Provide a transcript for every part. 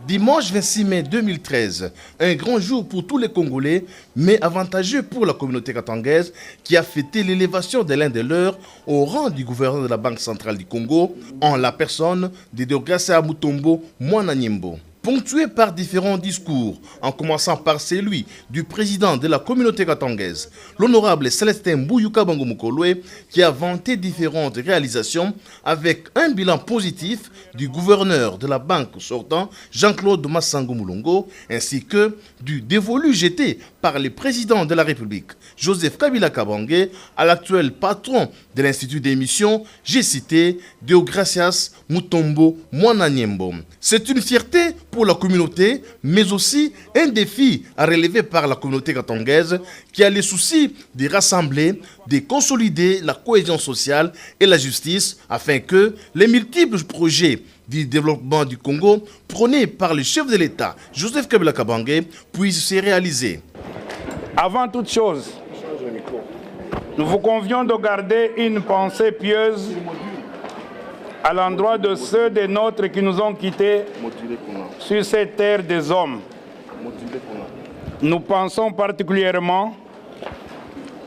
Dimanche 26 mai 2013, un grand jour pour tous les Congolais, mais avantageux pour la communauté katangaise qui a fêté l'élévation de l'un des leurs au rang du gouverneur de la Banque centrale du Congo, en la personne de Deogracia Mutombo Mwananyembo. Ponctué par différents discours, en commençant par celui du président de la communauté katangaise, l'honorable Célestin Bouyouka Bango Mukolwe, qui a vanté différentes réalisations avec un bilan positif du gouverneur de la banque sortant, Jean-Claude Massango Moulongo, ainsi que du dévolu jeté par le président de la République, Joseph Kabila Kabange, à l'actuel patron de l'Institut d'émission, j'ai cité Deogracias Mutombo Mwananyembo. C'est une fierté pour la communauté, mais aussi un défi à relever par la communauté katangaise qui a le souci de rassembler, de consolider la cohésion sociale et la justice afin que les multiples projets du développement du Congo prônés par le chef de l'État, Joseph Kabila Kabange, puissent se réaliser. Avant toute chose, nous vous convions de garder une pensée pieuse à l'endroit de ceux des nôtres qui nous ont quittés sur cette terre des hommes. Nous pensons particulièrement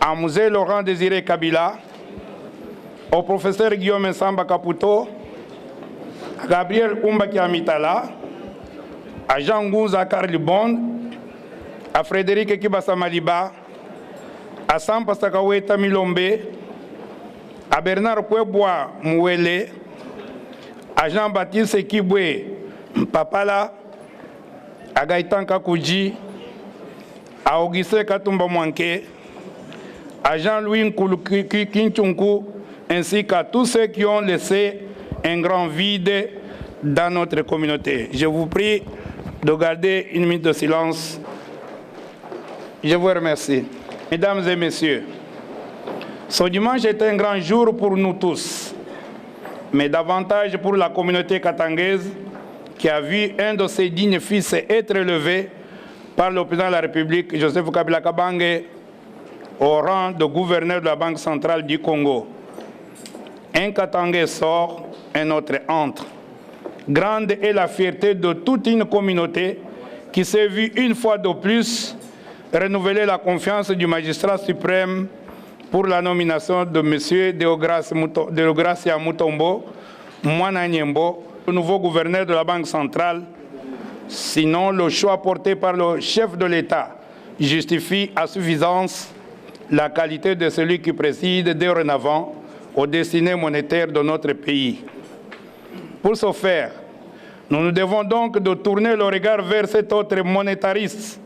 à Mzee Laurent Désiré Kabila, au professeur Guillaume Nsamba Kaputo, à Gabriel Umbaki Amitala, à Jean Ngouza Karlibond, à Frédéric Kibasa Maliba, à Sampa Sakaweta Milombe, à Bernard Kweboa Mouele, à Jean-Baptiste Kibwe Papala, à Gaëtan Kakouji, à Augustin Katumba Mwanke, à Jean-Louis Kinchunku, ainsi qu'à tous ceux qui ont laissé un grand vide dans notre communauté. Je vous prie de garder une minute de silence. Je vous remercie. Mesdames et messieurs, ce dimanche est un grand jour pour nous tous, mais davantage pour la communauté katangaise qui a vu un de ses dignes fils être élevé par le président de la République, Joseph Kabila Kabange, au rang de gouverneur de la Banque centrale du Congo. Un Katangais sort, un autre entre. Grande est la fierté de toute une communauté qui s'est vue une fois de plus renouveler la confiance du magistrat suprême pour la nomination de M. Deogracia Mutombo Mwananyembo, le nouveau gouverneur de la Banque centrale. Sinon, le choix porté par le chef de l'État justifie à suffisance la qualité de celui qui préside dorénavant aux destinées monétaires de notre pays. Pour ce faire, nous nous devons donc de tourner le regard vers cet autre monétariste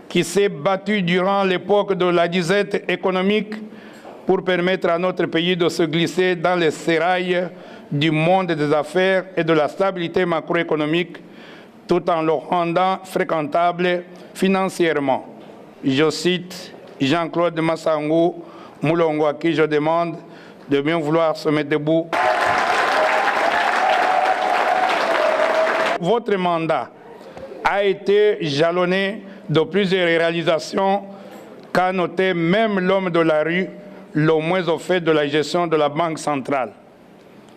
qui s'est battu durant l'époque de la disette économique pour permettre à notre pays de se glisser dans les sérails du monde des affaires et de la stabilité macroéconomique, tout en le rendant fréquentable financièrement. Je cite Jean-Claude Massango Moulongo, à qui je demande de bien vouloir se mettre debout. Votre mandat a été jalonné de plusieurs réalisations qu'a noté même l'homme de la rue, le moins au fait de la gestion de la Banque centrale.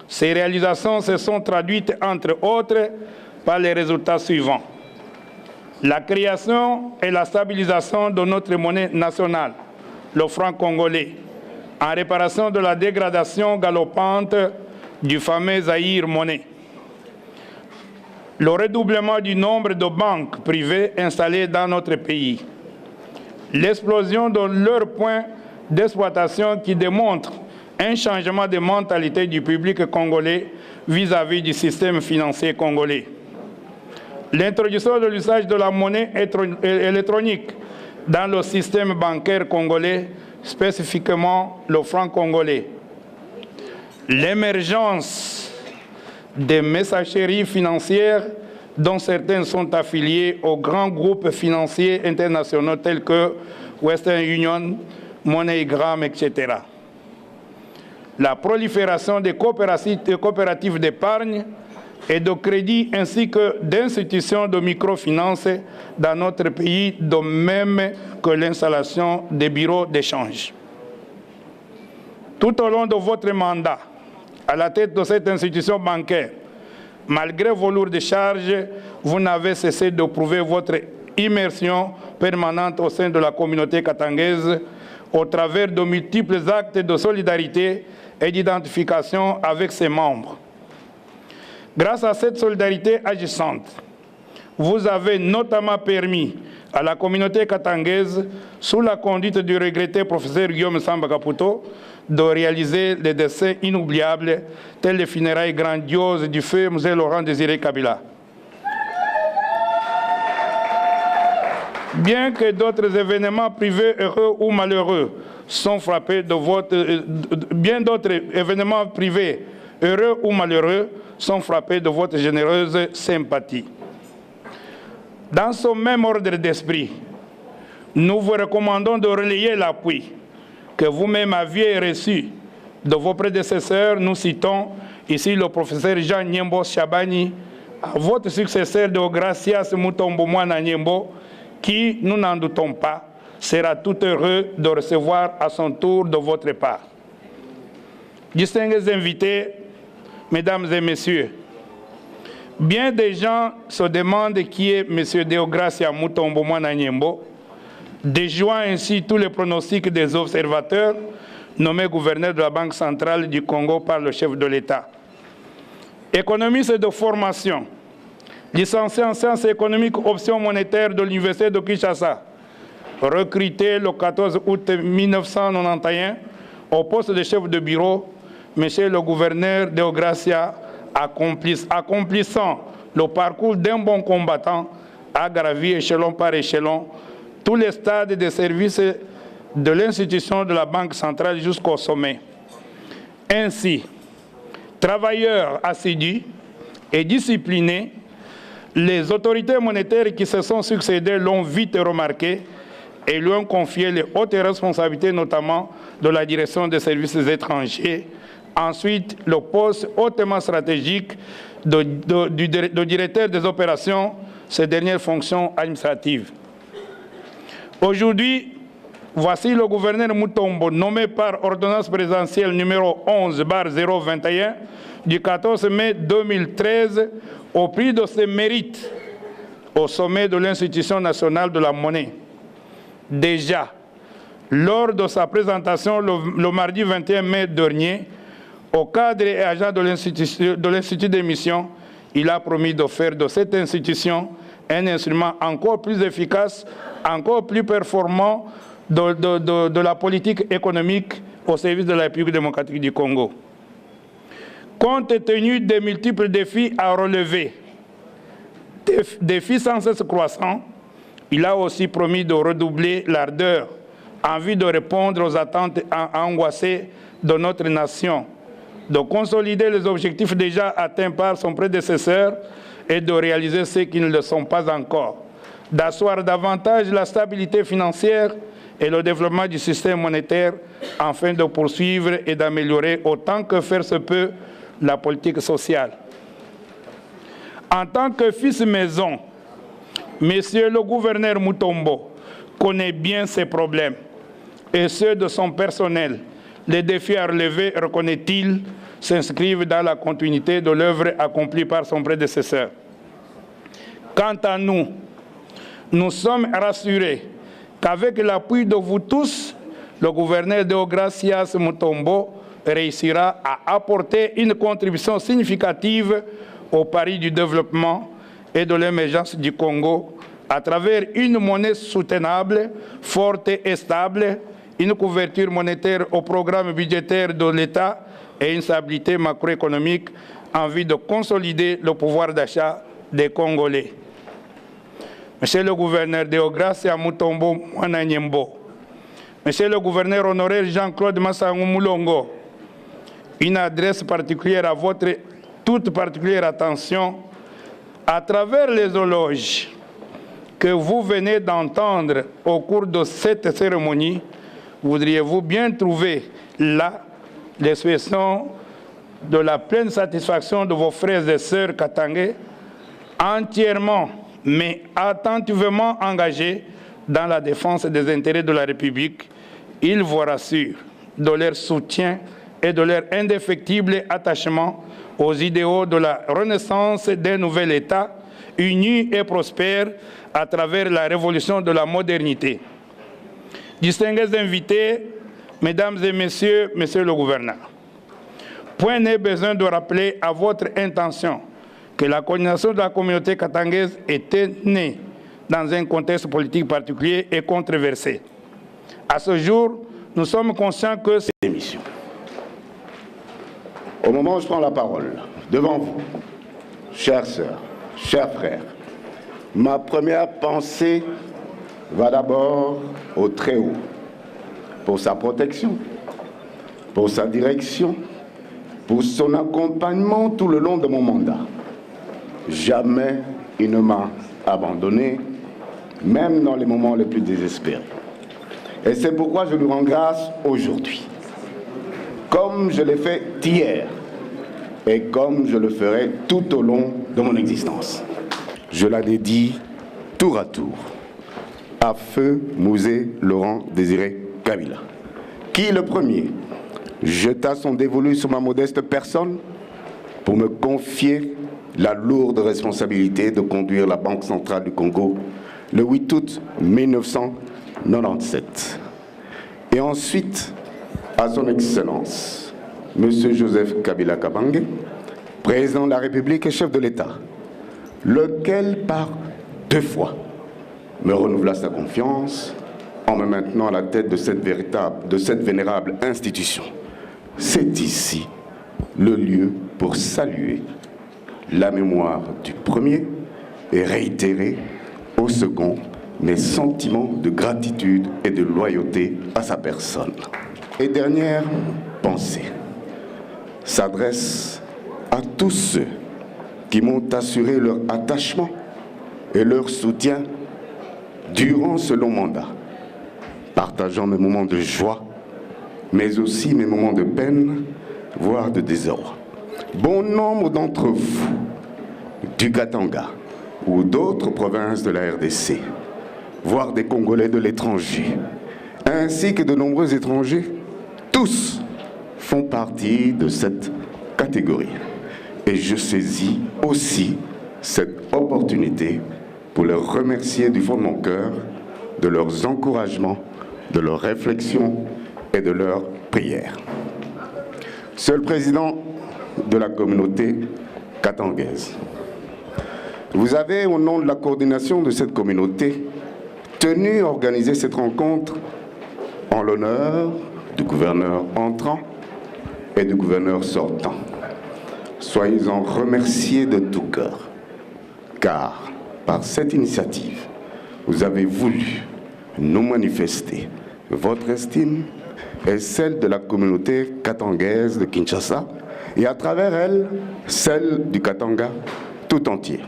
Ces réalisations se sont traduites, entre autres, par les résultats suivants. La création et la stabilisation de notre monnaie nationale, le franc congolais, en réparation de la dégradation galopante du fameux Zaïre monnaie. Le redoublement du nombre de banques privées installées dans notre pays. L'explosion de leurs points d'exploitation qui démontrent un changement de mentalité du public congolais vis-à-vis du système financier congolais. L'introduction de l'usage de la monnaie électronique dans le système bancaire congolais, spécifiquement le franc congolais. L'émergence des messageries financières dont certaines sont affiliées aux grands groupes financiers internationaux tels que Western Union, MoneyGram, etc. La prolifération des coopératives d'épargne et de crédit ainsi que d'institutions de microfinance dans notre pays, de même que l'installation des bureaux d'échange. Tout au long de votre mandat, à la tête de cette institution bancaire, Malgré vos lourdes charges, vous n'avez cessé de prouver votre immersion permanente au sein de la communauté katangaise au travers de multiples actes de solidarité et d'identification avec ses membres. Grâce à cette solidarité agissante, vous avez notamment permis à la communauté katangaise, sous la conduite du regretté professeur Guillaume Samba Caputo, de réaliser des dessins inoubliables tels les funérailles grandioses du feu M. Laurent Désiré Kabila. Bien que d'autres événements privés heureux ou malheureux sont frappés de votre... bien d'autres événements privés heureux ou malheureux sont frappés de votre généreuse sympathie. Dans ce même ordre d'esprit, nous vous recommandons de relayer l'appui que vous-même aviez reçu de vos prédécesseurs. Nous citons ici le professeur Jean Nyembo Chabani, votre successeur Deogracias Mutombo Mwana Nyembo, qui, nous n'en doutons pas, sera tout heureux de recevoir à son tour de votre part. Distingués invités, mesdames et messieurs, bien des gens se demandent qui est M. Deogracia Mutombo Mwana Nyembo, déjouant ainsi tous les pronostics des observateurs nommés gouverneur de la Banque centrale du Congo par le chef de l'État. Économiste de formation, licencié en sciences économiques option monétaire de l'Université de Kinshasa, recruté le 14 août 1991 au poste de chef de bureau, M. le gouverneur Deogracia, accomplissant le parcours d'un bon combattant, a gravi échelon par échelon tous les stades de service de l'institution de la Banque centrale jusqu'au sommet. Ainsi, travailleurs assidus et disciplinés, les autorités monétaires qui se sont succédées l'ont vite remarqué et lui ont confié les hautes responsabilités, notamment de la direction des services étrangers. Ensuite, le poste hautement stratégique de directeur des opérations, ces dernières fonctions administratives. Aujourd'hui, voici le gouverneur Mutombo, nommé par ordonnance présidentielle numéro 11/021 du 14 mai 2013, au prix de ses mérites au sommet de l'Institution nationale de la monnaie. Déjà, lors de sa présentation le mardi 21 mai dernier, au cadre et agent de l'Institut d'émission, il a promis de faire de cette institution un instrument encore plus efficace, encore plus performant de la politique économique au service de la République démocratique du Congo. Compte tenu des multiples défis à relever, défis sans cesse croissants, il a aussi promis de redoubler l'ardeur en vue de répondre aux attentes angoissées de notre nation, de consolider les objectifs déjà atteints par son prédécesseur et de réaliser ceux qui ne le sont pas encore, d'asseoir davantage la stabilité financière et le développement du système monétaire afin de poursuivre et d'améliorer autant que faire se peut la politique sociale. En tant que fils maison, Monsieur le gouverneur Mutombo connaît bien ses problèmes et ceux de son personnel. Les défis à relever, reconnaît-il, s'inscrivent dans la continuité de l'œuvre accomplie par son prédécesseur. Quant à nous, nous sommes rassurés qu'avec l'appui de vous tous, le gouverneur Deogracias Mutombo réussira à apporter une contribution significative au pari du développement et de l'émergence du Congo à travers une monnaie soutenable, forte et stable, une couverture monétaire au programme budgétaire de l'État et une stabilité macroéconomique en vue de consolider le pouvoir d'achat des Congolais. Monsieur le gouverneur Deogracia Mutombo Mwana Nyembo, Monsieur le gouverneur honoraire Jean-Claude Massango Moulongo, une adresse particulière à votre toute particulière attention à travers les éloges que vous venez d'entendre au cours de cette cérémonie. Voudriez-vous bien trouver là l'expression de la pleine satisfaction de vos frères et sœurs katangais, entièrement mais attentivement engagés dans la défense des intérêts de la République? Ils vous rassurent de leur soutien et de leur indéfectible attachement aux idéaux de la renaissance d'un nouvel État uni et prospère à travers la révolution de la modernité. Distingués invités, mesdames et messieurs, monsieur le gouverneur, point n'est besoin de rappeler à votre intention que la coordination de la communauté katangaise était née dans un contexte politique particulier et controversé. À ce jour, nous sommes conscients que c'est émission. Au moment où je prends la parole, devant vous, chères sœurs, chers frères, ma première pensée va d'abord au Très-Haut, pour sa protection, pour sa direction, pour son accompagnement tout le long de mon mandat. Jamais il ne m'a abandonné, même dans les moments les plus désespérés. Et c'est pourquoi je lui rends grâce aujourd'hui, comme je l'ai fait hier, et comme je le ferai tout au long de mon existence. Je la dédie tour à tour à feu Mouzé Laurent Désiré Kabila, qui le premier jeta son dévolu sur ma modeste personne pour me confier la lourde responsabilité de conduire la Banque centrale du Congo le 8 août 1997. Et ensuite, à son Excellence, M. Joseph Kabila Kabange, président de la République et chef de l'État, lequel par 2 fois me renouvela sa confiance en me maintenant à la tête de cette vénérable institution. C'est ici le lieu pour saluer la mémoire du premier et réitérer au second mes sentiments de gratitude et de loyauté à sa personne. Et dernière pensée s'adresse à tous ceux qui m'ont assuré leur attachement et leur soutien durant ce long mandat, partageant mes moments de joie, mais aussi mes moments de peine, voire de désordre. Bon nombre d'entre vous, du Katanga ou d'autres provinces de la RDC, voire des Congolais de l'étranger, ainsi que de nombreux étrangers, tous font partie de cette catégorie. Et je saisis aussi cette opportunité pour leur remercier du fond de mon cœur de leurs encouragements, de leurs réflexions et de leurs prières. Seul président de la communauté katangaise, vous avez, au nom de la coordination de cette communauté, tenu à organiser cette rencontre en l'honneur du gouverneur entrant et du gouverneur sortant. Soyez-en remerciés de tout cœur, car par cette initiative, vous avez voulu nous manifester votre estime et celle de la communauté katangaise de Kinshasa, et à travers elle, celle du Katanga tout entier.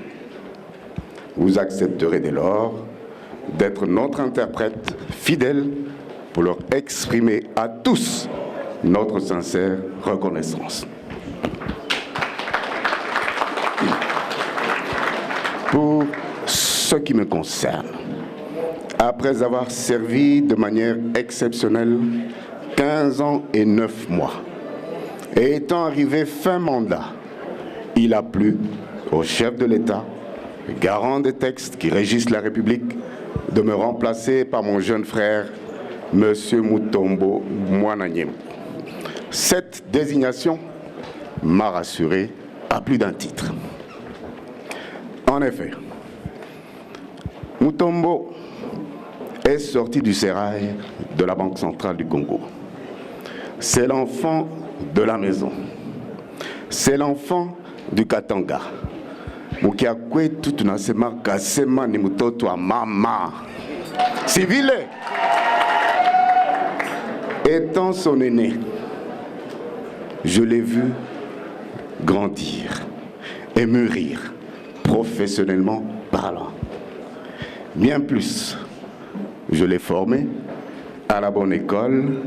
Vous accepterez dès lors d'être notre interprète fidèle pour leur exprimer à tous notre sincère reconnaissance. Pour ce qui me concerne, après avoir servi de manière exceptionnelle 15 ans et 9 mois, et étant arrivé fin mandat, il a plu au chef de l'État, garant des textes qui régissent la République, de me remplacer par mon jeune frère, M. Mutombo Mwananyem. Cette désignation m'a rassuré à plus d'un titre. En effet, Mutombo est sorti du sérail de la Banque centrale du Congo. C'est l'enfant de la maison. C'est l'enfant du Katanga. Mukiakwe tout nasema kasema ni mutoto wa mama. Civile. Étant son aîné, je l'ai vu grandir et mûrir, professionnellement parlant. Bien plus, je l'ai formé à la bonne école,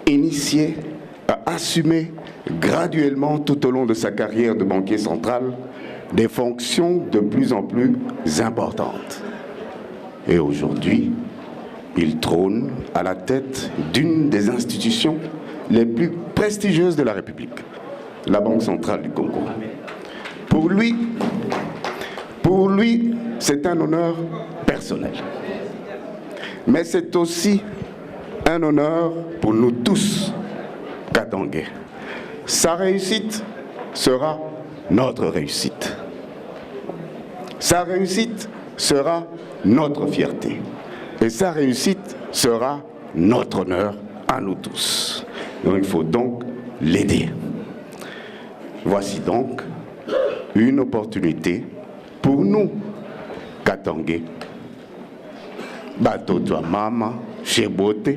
initié à assumer graduellement tout au long de sa carrière de banquier central des fonctions de plus en plus importantes. Et aujourd'hui, il trône à la tête d'une des institutions les plus prestigieuse de la République, la Banque centrale du Congo. Pour lui, c'est un honneur personnel. Mais c'est aussi un honneur pour nous tous, Katangais. Sa réussite sera notre réussite. Sa réussite sera notre fierté. Et sa réussite sera notre honneur à nous tous. Donc il faut donc l'aider. Voici donc une opportunité pour nous, Katangais, Batoto Mama, Chebote,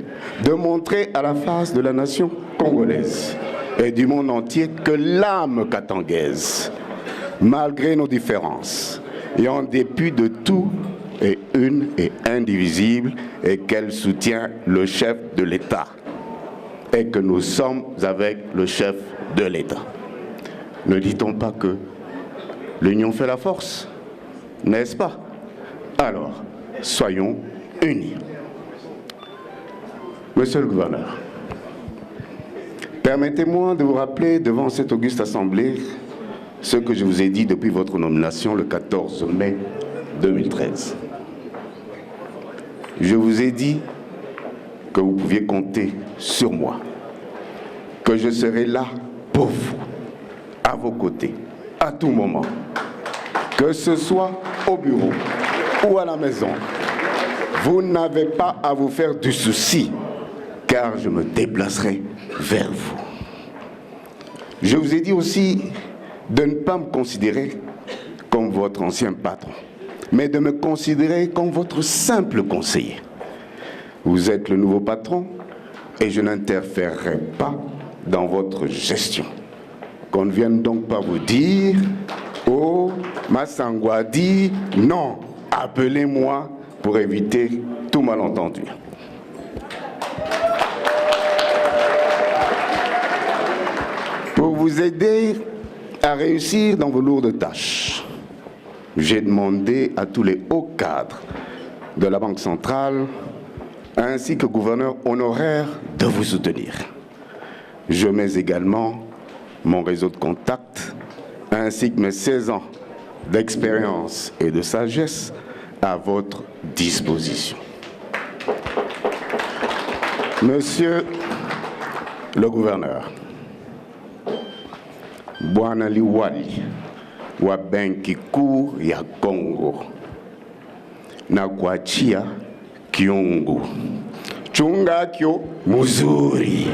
de montrer à la face de la nation congolaise et du monde entier que l'âme katangaise, malgré nos différences, et en dépit de tout, est une et indivisible, et qu'elle soutient le chef de l'État, et que nous sommes avec le chef de l'État. Ne dit-on pas que l'union fait la force, n'est-ce pas? Alors, soyons unis. Monsieur le gouverneur, permettez-moi de vous rappeler devant cette auguste assemblée ce que je vous ai dit depuis votre nomination le 14 mai 2013. Je vous ai dit que vous pouviez compter sur moi, que je serai là pour vous, à vos côtés, à tout moment, que ce soit au bureau ou à la maison. Vous n'avez pas à vous faire du souci, car je me déplacerai vers vous. Je vous ai dit aussi de ne pas me considérer comme votre ancien patron, mais de me considérer comme votre simple conseiller. Vous êtes le nouveau patron et je n'interférerai pas dans votre gestion. Qu'on ne vienne donc pas vous dire « Oh, Massangwa dit non, appelez-moi » pour éviter tout malentendu. Pour vous aider à réussir dans vos lourdes tâches, j'ai demandé à tous les hauts cadres de la Banque centrale ainsi que gouverneur honoraire de vous soutenir. Je mets également mon réseau de contacts ainsi que mes 16 ans d'expérience et de sagesse à votre disposition. Monsieur le gouverneur, Bwana Liwali wa benki kuu ya Congo na kuachia kiungu chunga kyo muzuri.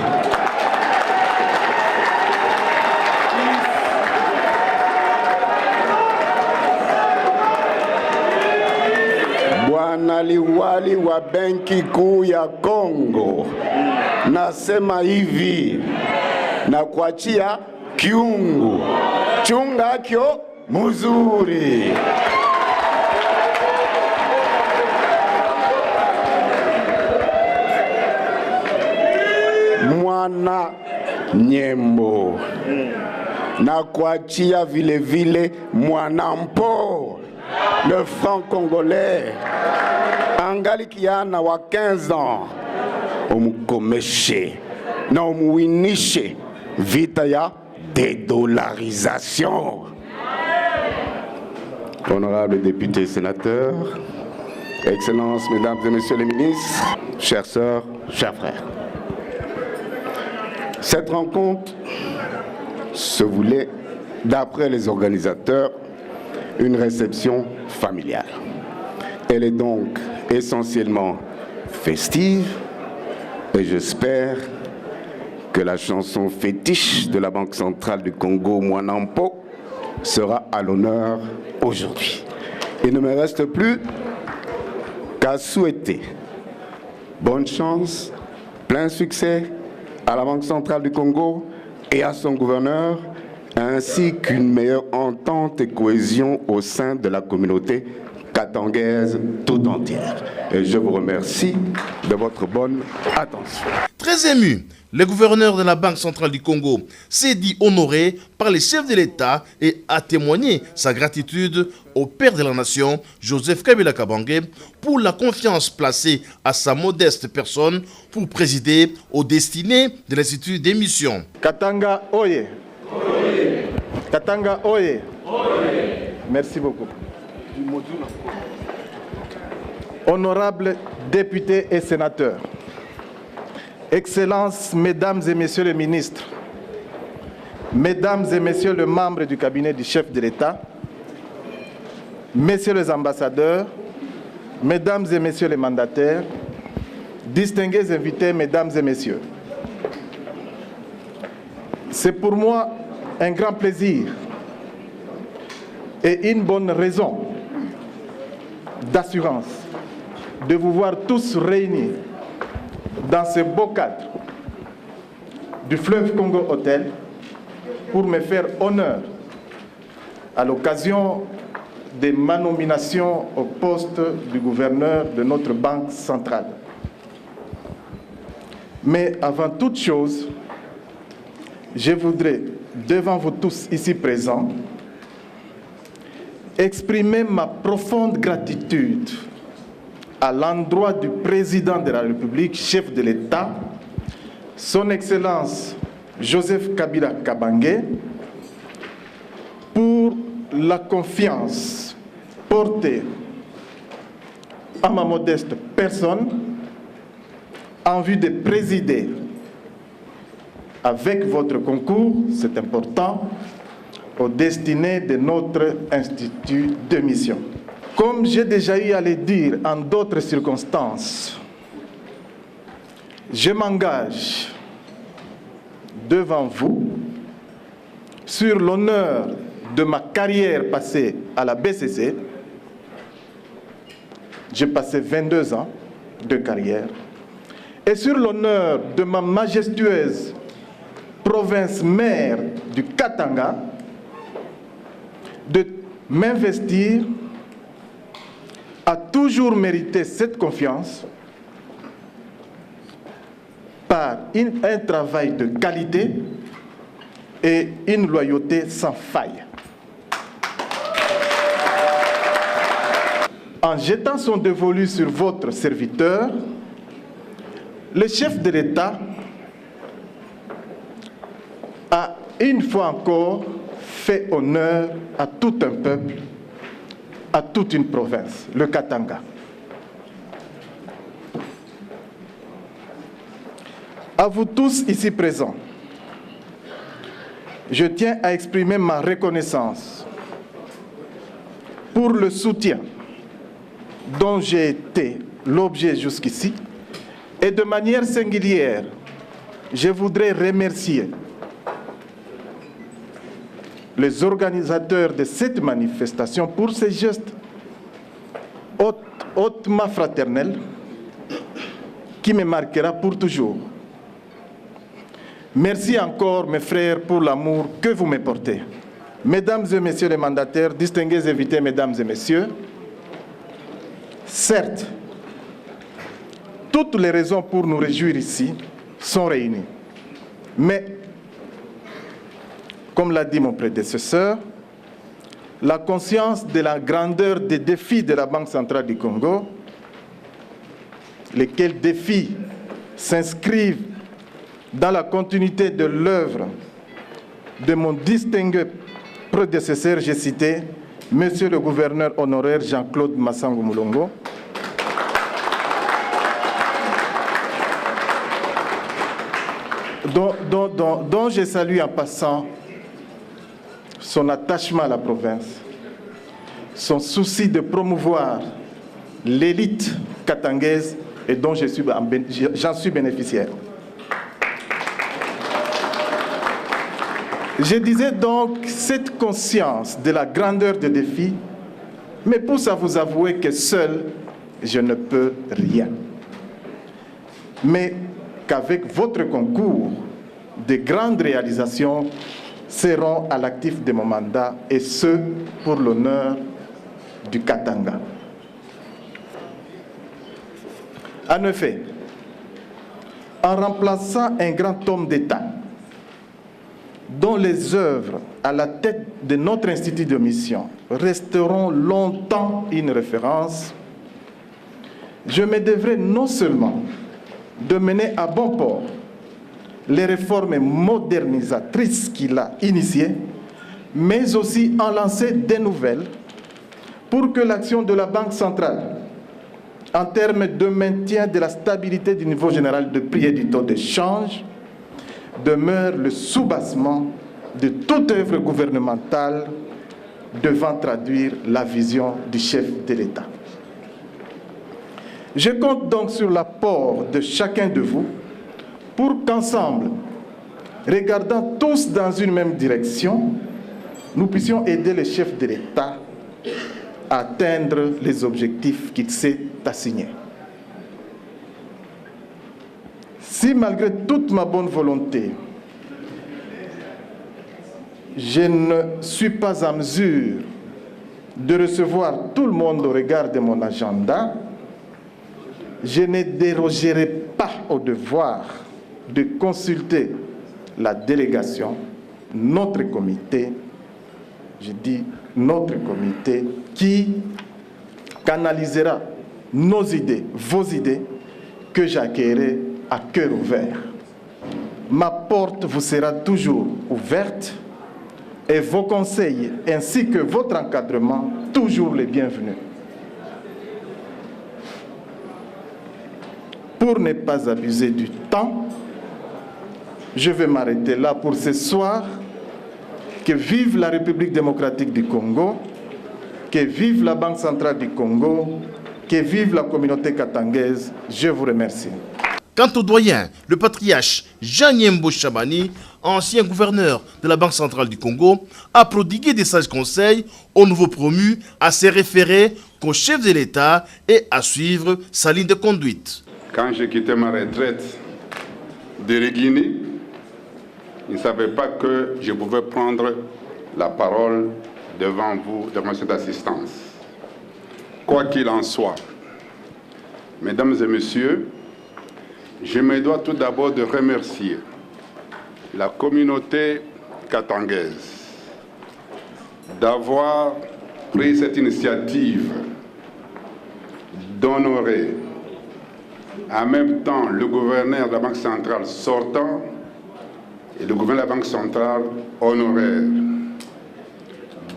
Bwana Liwali wa benki kuu ya Congo, nasema hivi, na kuachia kiungu chunga kyo muzuri. Mwana nyembo na kuachia vile vile mwana mpo, le franc congolais angali kiana wa 15 ans, umukomeshe na umuwinishe vita ya dédollarisation. Honorables députés et sénateurs, Excellences, Mesdames et Messieurs les ministres, chères sœurs, chers frères, cette rencontre se voulait, d'après les organisateurs, une réception familiale. Elle est donc essentiellement festive et j'espère que la chanson fétiche de la Banque centrale du Congo, Mwanampo, sera à l'honneur aujourd'hui. Il ne me reste plus qu'à souhaiter bonne chance, plein succès à la Banque centrale du Congo et à son gouverneur, ainsi qu'une meilleure entente et cohésion au sein de la communauté katangaise tout entière. Et je vous remercie de votre bonne attention. Très ému, le gouverneur de la Banque centrale du Congo s'est dit honoré par les chefs de l'État et a témoigné sa gratitude au père de la nation, Joseph Kabila Kabange, pour la confiance placée à sa modeste personne pour présider aux destinées de l'Institut d'émission. Katanga Oye. Oye. Katanga Oye. Oye. Merci beaucoup. Honorables députés et sénateurs, Excellences, Mesdames et Messieurs les ministres, Mesdames et Messieurs les membres du cabinet du chef de l'État, Messieurs les ambassadeurs, Mesdames et Messieurs les mandataires, distingués invités, Mesdames et Messieurs. C'est pour moi un grand plaisir et une bonne raison d'assurance de vous voir tous réunis dans ce beau cadre du fleuve Congo Hôtel pour me faire honneur à l'occasion de ma nomination au poste du gouverneur de notre banque centrale. Mais avant toute chose, je voudrais, devant vous tous ici présents, exprimer ma profonde gratitude à l'endroit du président de la République, chef de l'État, son Excellence Joseph Kabila Kabange, pour la confiance portée à ma modeste personne en vue de présider avec votre concours, c'est important, aux destinées de notre institut de mission. Comme j'ai déjà eu à le dire en d'autres circonstances, je m'engage devant vous sur l'honneur de ma carrière passée à la BCC. J'ai passé 22 ans de carrière. Et sur l'honneur de ma majestueuse province mère du Katanga, de m'investir à toujours mériter cette confiance par un travail de qualité et une loyauté sans faille. En jetant son dévolu sur votre serviteur, le chef de l'État a une fois encore fait honneur à tout un peuple, à toute une province, le Katanga. À vous tous ici présents, je tiens à exprimer ma reconnaissance pour le soutien dont j'ai été l'objet jusqu'ici, et de manière singulière, je voudrais remercier les organisateurs de cette manifestation pour ces gestes hautement fraternels qui me marquera pour toujours. Merci encore, mes frères, pour l'amour que vous me portez. Mesdames et messieurs les mandataires, distingués invités, mesdames et messieurs, certes, toutes les raisons pour nous réjouir ici sont réunies. Mais, comme l'a dit mon prédécesseur, la conscience de la grandeur des défis de la Banque centrale du Congo, lesquels défis s'inscrivent dans la continuité de l'œuvre de mon distingué prédécesseur, j'ai cité, Monsieur le gouverneur honoraire Jean-Claude Massango Moulongo, dont je salue en passant son attachement à la province, son souci de promouvoir l'élite katangaise et dont j'en suis bénéficiaire. Je disais donc cette conscience de la grandeur des défis me pousse à vous avouer que seul, je ne peux rien. Mais qu'avec votre concours, de grandes réalisations seront à l'actif de mon mandat, et ce, pour l'honneur du Katanga. En effet, en remplaçant un grand homme d'État dont les œuvres à la tête de notre institut de mission resteront longtemps une référence, je me devrais non seulement de mener à bon port les réformes modernisatrices qu'il a initiées, mais aussi en lancer des nouvelles pour que l'action de la Banque centrale, en termes de maintien de la stabilité du niveau général de prix et du taux de change, demeure le soubassement de toute œuvre gouvernementale devant traduire la vision du chef de l'État. Je compte donc sur l'apport de chacun de vous pour qu'ensemble, regardant tous dans une même direction, nous puissions aider le chef de l'État à atteindre les objectifs qu'il s'est assignés. Si malgré toute ma bonne volonté, je ne suis pas en mesure de recevoir tout le monde au regard de mon agenda, je ne dérogerai pas au devoir de consulter la délégation, notre comité, je dis notre comité, qui canalisera nos idées, vos idées, que j'accueillerai à cœur ouvert. Ma porte vous sera toujours ouverte et vos conseils ainsi que votre encadrement toujours les bienvenus. Pour ne pas abuser du temps, je vais m'arrêter là pour ce soir. Que vive la République démocratique du Congo, que vive la Banque centrale du Congo, que vive la communauté katangaise. Je vous remercie. Quant au doyen, le patriarche Jean-Niembo Chabani, ancien gouverneur de la Banque centrale du Congo, a prodigué des sages conseils aux nouveaux promus à se référer qu'au chef de l'État et à suivre sa ligne de conduite. Quand j'ai quitté ma retraite de Guinée, il ne savait pas que je pouvais prendre la parole devant vous, devant cette assistance. Quoi qu'il en soit, mesdames et messieurs, je me dois tout d'abord de remercier la communauté katangaise d'avoir pris cette initiative d'honorer en même temps le gouverneur de la Banque centrale sortant et le gouverneur de la Banque centrale honoraire,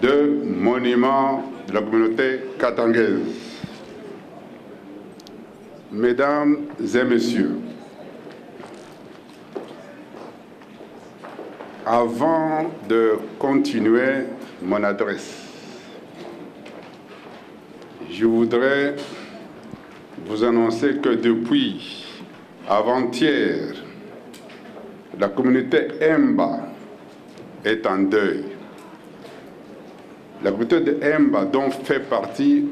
deux monuments de la communauté katangaise. Mesdames et messieurs, avant de continuer mon adresse, je voudrais vous annoncer que depuis avant-hier, la communauté Emba est en deuil. La communauté de Emba, dont fait partie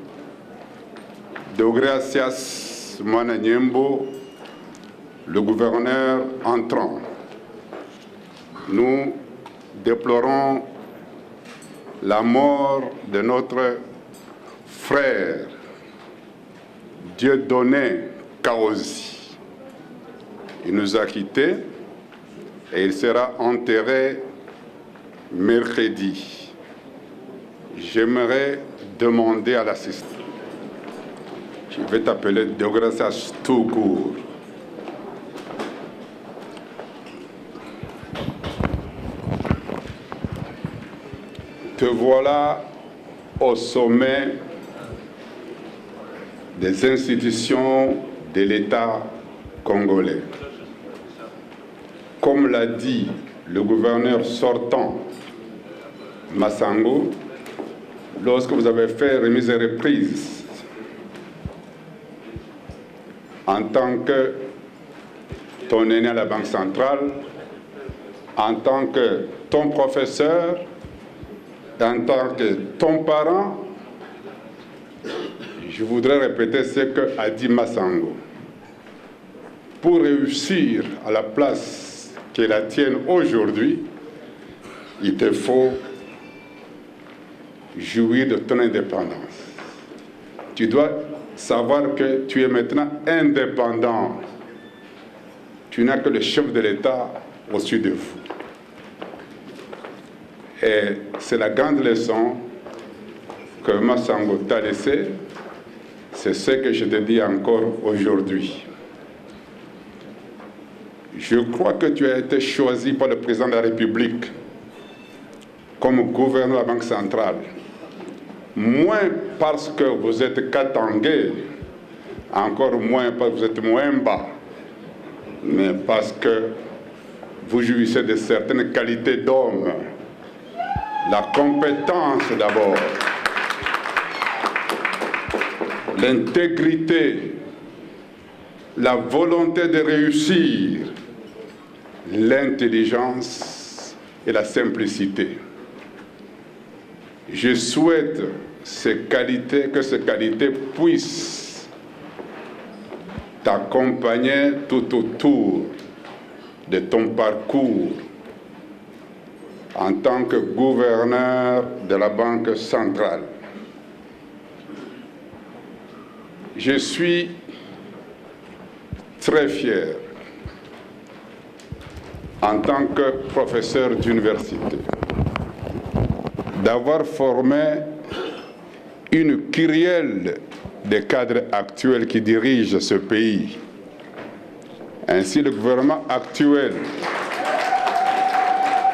Deogracias Mwananyembo, le gouverneur entrant. Nous déplorons la mort de notre frère Dieudonné Kaozi. Il nous a quittés et il sera enterré mercredi. J'aimerais demander à l'assistant. Je vais t'appeler Deogracias tout court. Te voilà au sommet des institutions de l'État congolais. Comme l'a dit le gouverneur sortant, Massango, lorsque vous avez fait remise et reprise en tant que ton aîné à la Banque centrale, en tant que ton professeur, en tant que ton parent, je voudrais répéter ce qu'a dit Massango. Pour réussir à la place qui est la tienne aujourd'hui, il te faut jouir de ton indépendance. Tu dois savoir que tu es maintenant indépendant. tu n'as que le chef de l'État au-dessus de vous. Et c'est la grande leçon que Massango t'a laissée. C'est ce que je te dis encore aujourd'hui. Je crois que tu as été choisi par le président de la République comme gouverneur de la Banque centrale, moins parce que vous êtes Katangais, encore moins parce que vous êtes Mwemba, mais parce que vous jouissez de certaines qualités d'homme. La compétence d'abord, l'intégrité, la volonté de réussir, l'intelligence et la simplicité. Je souhaite que ces qualités puissent t'accompagner tout autour de ton parcours en tant que gouverneur de la Banque centrale. Je suis très fier, en tant que professeur d'université, d'avoir formé une kyrielle des cadres actuels qui dirigent ce pays. Ainsi, le gouvernement actuel,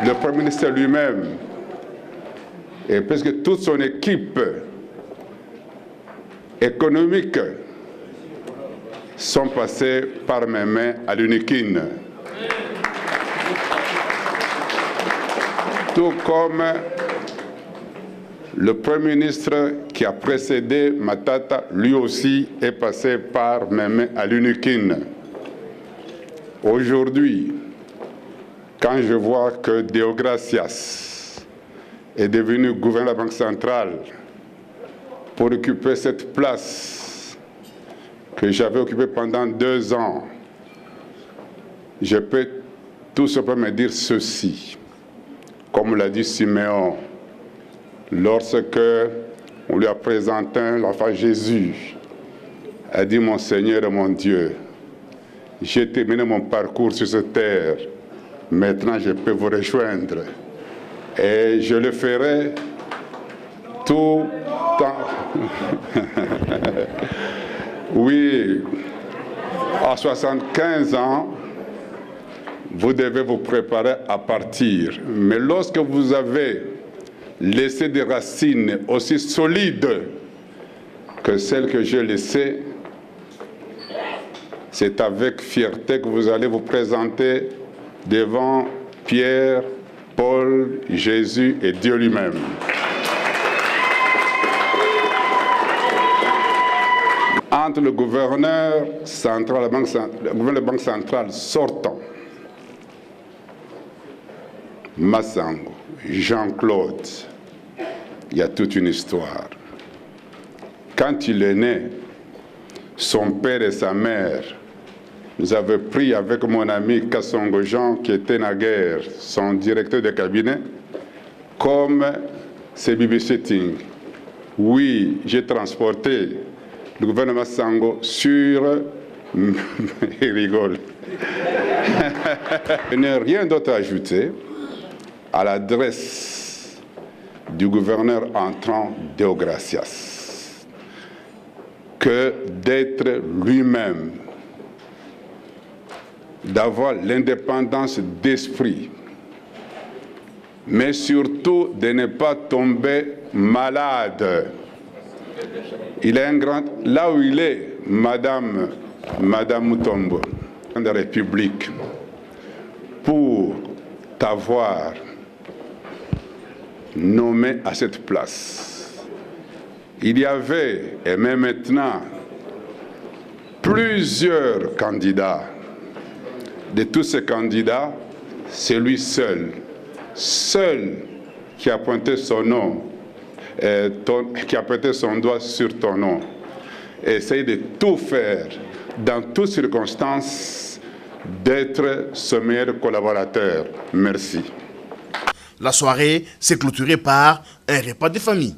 le Premier ministre lui-même et presque toute son équipe économique sont passés par mes mains à l'UNIKIN. Tout comme le Premier ministre qui a précédé Matata, lui aussi est passé par mes mains à l'UNIKIN. Aujourd'hui, quand je vois que Deogracias est devenu gouverneur de la Banque centrale pour occuper cette place que j'avais occupée pendant 2 ans, je peux tout simplement me dire ceci. Comme l'a dit Siméon, lorsque on lui a présenté l'enfant Jésus, a dit: mon Seigneur et mon Dieu, j'ai terminé mon parcours sur cette terre, maintenant je peux vous rejoindre. Et je le ferai tout temps. Oui, à 75 ans, vous devez vous préparer à partir. Mais lorsque vous avez laissé des racines aussi solides que celles que j'ai laissées, c'est avec fierté que vous allez vous présenter devant Pierre, Paul, Jésus et Dieu lui-même. Entre le gouverneur central, le gouverneur de la Banque centrale sortant, Massango, Jean-Claude, il y a toute une histoire. Quand il est né, son père et sa mère nous avaient pris avec mon ami Kassongo Jean, qui était naguère son directeur de cabinet, comme ses babysitting. Oui, j'ai transporté le gouvernement Sango sur... Il rigole. Je n'ai rien d'autre à ajouter à l'adresse du gouverneur entrant Deogracias que d'être lui-même, d'avoir l'indépendance d'esprit, mais surtout de ne pas tomber malade. Il est un grand... Là où il est, Madame Mutombo, de la République, pour t'avoir nommé à cette place. Il y avait, et même maintenant, plusieurs candidats. De tous ces candidats, c'est lui seul qui a pointé son nom, qui a pointé son doigt sur ton nom. Essaye de tout faire, dans toutes circonstances, d'être ce meilleur collaborateur. Merci. La soirée s'est clôturée par un repas de famille.